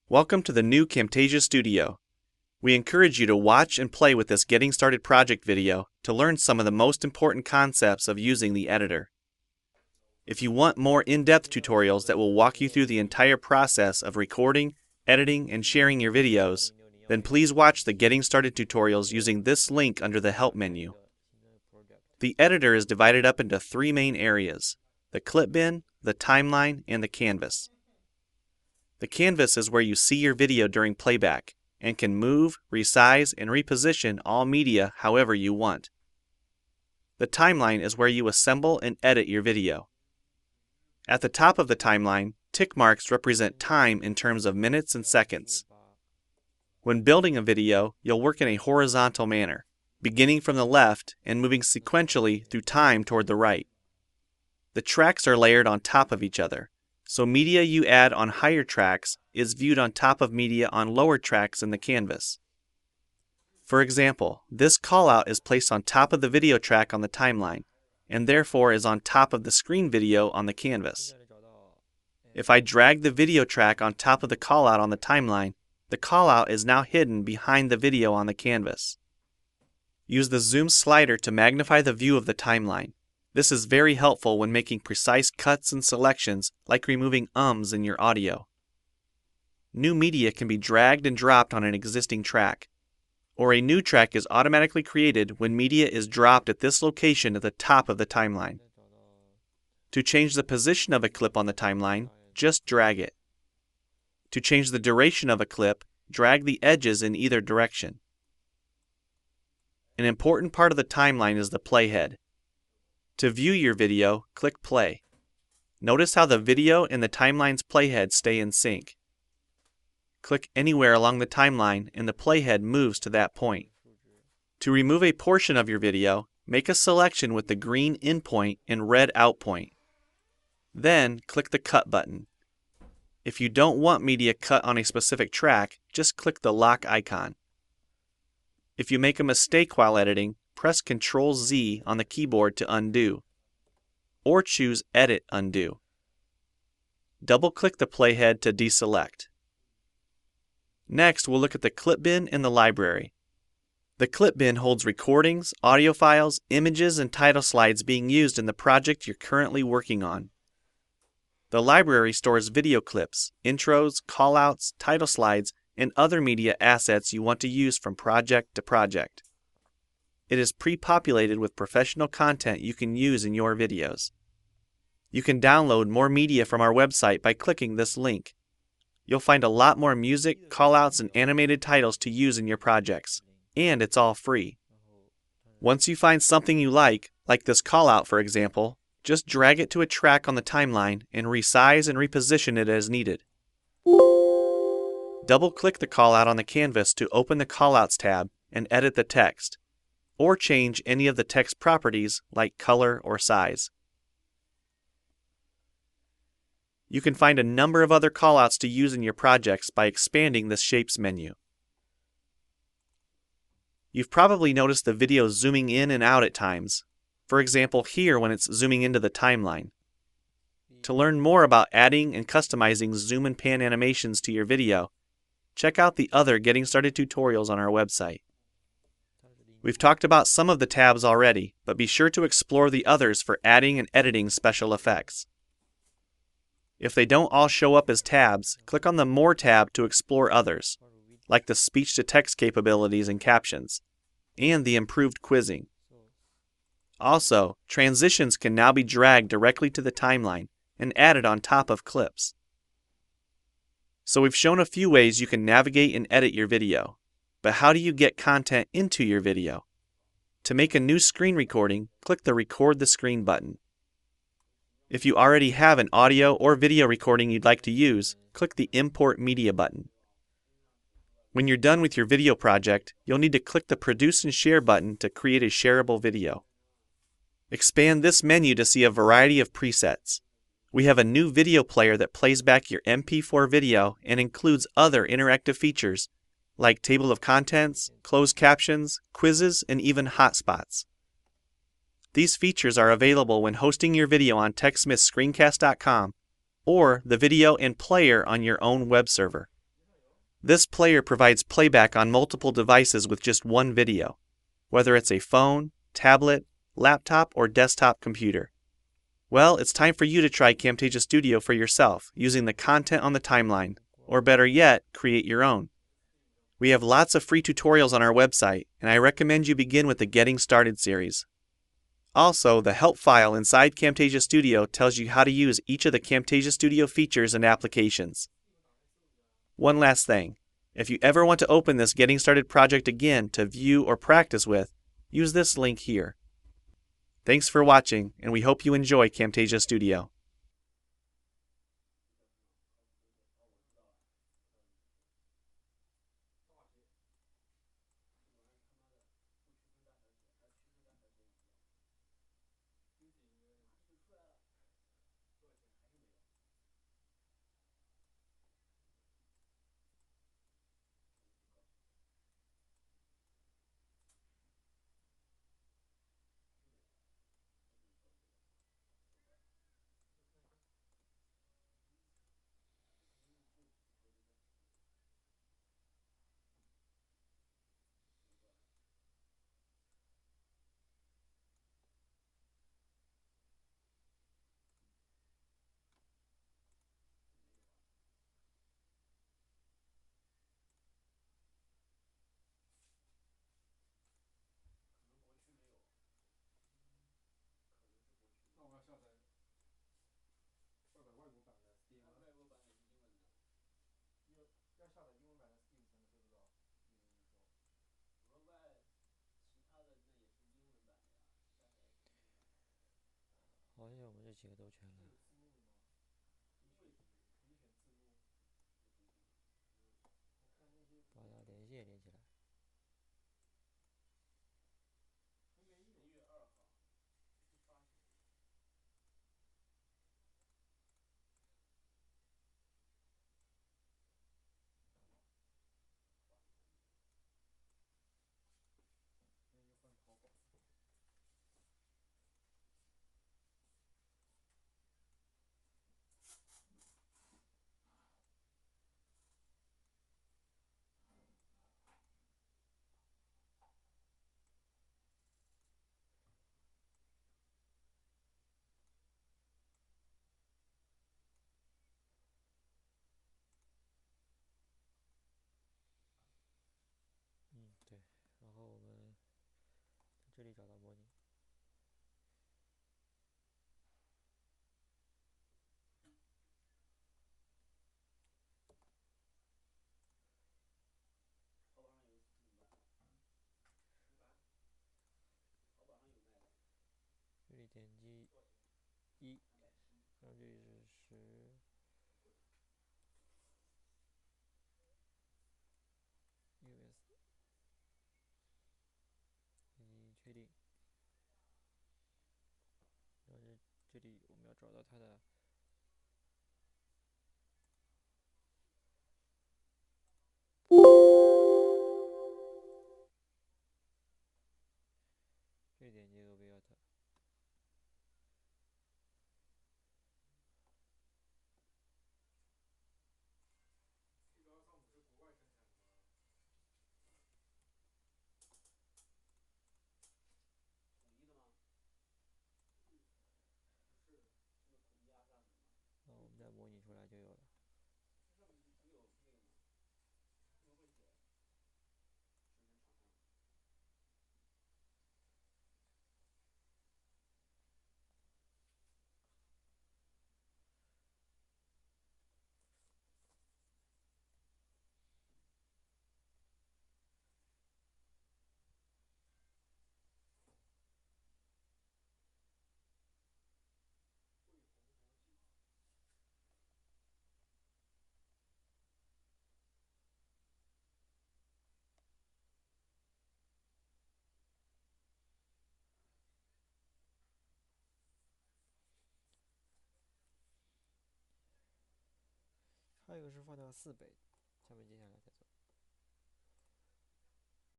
Welcome to the new Camtasia Studio. We encourage you to watch and play with this Getting Started project video to learn some of the most important concepts of using the editor. If you want more in-depth tutorials that will walk you through the entire process of recording, editing, and sharing your videos, then please watch the Getting Started tutorials using this link under the Help menu. The editor is divided up into three main areas: the clip bin, the timeline, and the canvas. The canvas is where you see your video during playback and can move, resize, and reposition all media however you want. The timeline is where you assemble and edit your video. At the top of the timeline, tick marks represent time in terms of minutes and seconds. When building a video, you'll work in a horizontal manner, beginning from the left and moving sequentially through time toward the right. The tracks are layered on top of each other, so media you add on higher tracks is viewed on top of media on lower tracks in the canvas. For example, this callout is placed on top of the video track on the timeline, and therefore is on top of the screen video on the canvas. If I drag the video track on top of the callout on the timeline, the callout is now hidden behind the video on the canvas. Use the zoom slider to magnify the view of the timeline. This is very helpful when making precise cuts and selections, like removing ums in your audio. New media can be dragged and dropped on an existing track, or a new track is automatically created when media is dropped at this location at the top of the timeline. To change the position of a clip on the timeline, just drag it. To change the duration of a clip, drag the edges in either direction. An important part of the timeline is the playhead. To view your video, click play. Notice how the video and the timeline's playhead stay in sync. Click anywhere along the timeline and the playhead moves to that point. To remove a portion of your video, make a selection with the green in point and red out point. Then click the cut button. If you don't want media cut on a specific track, just click the lock icon. If you make a mistake while editing, press Ctrl-Z on the keyboard to undo, or choose Edit Undo. Double-click the playhead to deselect. Next, we'll look at the clip bin and the library. The clip bin holds recordings, audio files, images, and title slides being used in the project you're currently working on. The library stores video clips, intros, callouts, title slides, and other media assets you want to use from project to project. It is pre-populated with professional content you can use in your videos. You can download more media from our website by clicking this link. You'll find a lot more music, callouts, and animated titles to use in your projects, and it's all free. Once you find something you like this callout for example, just drag it to a track on the timeline and resize and reposition it as needed. Double-click the callout on the canvas to open the Callouts tab and edit the text, or change any of the text properties like color or size. You can find a number of other callouts to use in your projects by expanding the Shapes menu. You've probably noticed the video zooming in and out at times, for example here when it's zooming into the timeline. To learn more about adding and customizing zoom and pan animations to your video, check out the other Getting Started tutorials on our website. We've talked about some of the tabs already, but be sure to explore the others for adding and editing special effects. If they don't all show up as tabs, click on the More tab to explore others, like the speech-to-text capabilities and captions, and the improved quizzing. Also, transitions can now be dragged directly to the timeline and added on top of clips. So we've shown a few ways you can navigate and edit your video. But how do you get content into your video? To make a new screen recording, click the Record the Screen button. If you already have an audio or video recording you'd like to use, click the Import Media button. When you're done with your video project, you'll need to click the Produce and Share button to create a shareable video. Expand this menu to see a variety of presets. We have a new video player that plays back your MP4 video and includes other interactive features like table of contents, closed captions, quizzes, and even hotspots. These features are available when hosting your video on TechSmithScreencast.com or the video and player on your own web server. This player provides playback on multiple devices with just one video, whether it's a phone, tablet, laptop, or desktop computer. Well, it's time for you to try Camtasia Studio for yourself using the content on the timeline, or better yet, create your own. We have lots of free tutorials on our website, and I recommend you begin with the Getting Started series. Also, the help file inside Camtasia Studio tells you how to use each of the Camtasia Studio features and applications. One last thing, if you ever want to open this Getting Started project again to view or practice with, use this link here. Thanks for watching, and we hope you enjoy Camtasia Studio.好像我们这几个都全了，把它连线连起来。对，然后我们这里找到模拟。这里点击1，然后这里是10。US， 确定。然后这里我们要找到它的这里点击 About， 然后我们再模拟出来就有了。还有一个是放到4倍，下面接下来的。